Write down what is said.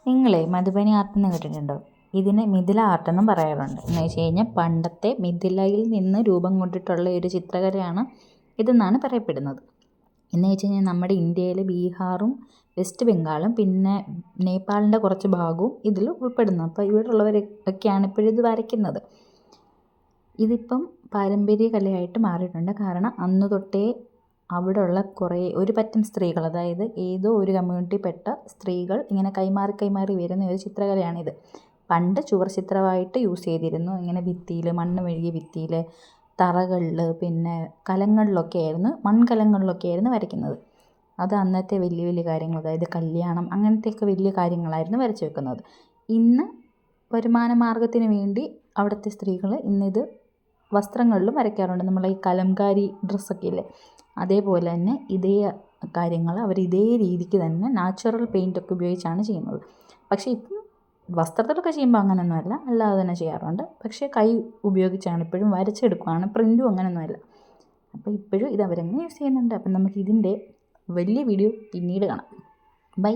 നിങ്ങളെ മധുബനി ആർട്ടെന്ന് കേട്ടിട്ടുണ്ടോ? ഇതിനെ മിഥില ആർട്ടെന്നും പറയാറുണ്ട്. എന്ന് വെച്ച് കഴിഞ്ഞാൽ പണ്ടത്തെ മിഥിലയിൽ നിന്ന് രൂപം കൊണ്ടിട്ടുള്ള ഒരു ചിത്രകലയാണ് ഇതെന്നാണ് പറയപ്പെടുന്നത്. എന്ന് വെച്ച് കഴിഞ്ഞാൽ നമ്മുടെ ഇന്ത്യയിൽ ബീഹാറും വെസ്റ്റ് ബംഗാളും പിന്നെ നേപ്പാളിൻ്റെ കുറച്ച് ഭാഗവും ഇതിൽ ഉൾപ്പെടുന്നു. അപ്പോൾ ഇവിടെയുള്ളവരൊക്കെയാണ് ഇപ്പോഴും ഇത് വരയ്ക്കുന്നത്. ഇതിപ്പം പാരമ്പര്യ കലയായിട്ട് മാറിയിട്ടുണ്ട്. കാരണം അന്ന് തൊട്ടേ അവിടെയുള്ള ഒരു പറ്റം സ്ത്രീകൾ, അതായത് ഏതോ ഒരു കമ്മ്യൂണിറ്റിപ്പെട്ട സ്ത്രീകൾ ഇങ്ങനെ കൈമാറി വരുന്ന ഒരു ചിത്രകലയാണിത്. പണ്ട് ചുവർ ചിത്രമായിട്ട് യൂസ് ചെയ്തിരുന്നു. ഇങ്ങനെ ഭിത്തിയിൽ, മണ്ണ് മെഴുകിയ ഭിത്തിയിൽ, തറകളിൽ, പിന്നെ മൺകലങ്ങളിലൊക്കെയായിരുന്നു വരയ്ക്കുന്നത്. അത് അന്നത്തെ വലിയ വലിയ കാര്യങ്ങൾ, അതായത് കല്യാണം അങ്ങനത്തെയൊക്കെ വലിയ കാര്യങ്ങളായിരുന്നു വരച്ച് വെക്കുന്നത്. ഇന്ന് വരുമാന മാർഗത്തിന് വേണ്ടി അവിടുത്തെ സ്ത്രീകൾ ഇന്നിത് വസ്ത്രങ്ങളിലും വരയ്ക്കാറുണ്ട്. നമ്മളെ ഈ കലംകാരി ഡ്രസ്സൊക്കെ ഇല്ലേ, അതേപോലെ തന്നെ ഇതേ കാര്യങ്ങൾ അവർ ഇതേ രീതിക്ക് തന്നെ നാച്ചുറൽ പെയിൻ്റൊക്കെ ഉപയോഗിച്ചാണ് ചെയ്യുന്നത്. പക്ഷേ ഇപ്പം വസ്ത്രത്തിലൊക്കെ ചെയ്യുമ്പോൾ അങ്ങനെയൊന്നുമല്ല, അല്ലാതെ തന്നെ ചെയ്യാറുണ്ട്. പക്ഷേ കൈ ഉപയോഗിച്ചാണ് ഇപ്പോഴും വരച്ചെടുക്കുകയാണ്, പ്രിൻറ്റും അങ്ങനെയൊന്നുമല്ല. അപ്പോൾ ഇപ്പോഴും ഇത് അവരങ്ങനെ യൂസ് ചെയ്യുന്നുണ്ട്. അപ്പം നമുക്ക് ഇതിൻ്റെ വലിയ വീഡിയോ പിന്നീട് കാണാം. ബൈ.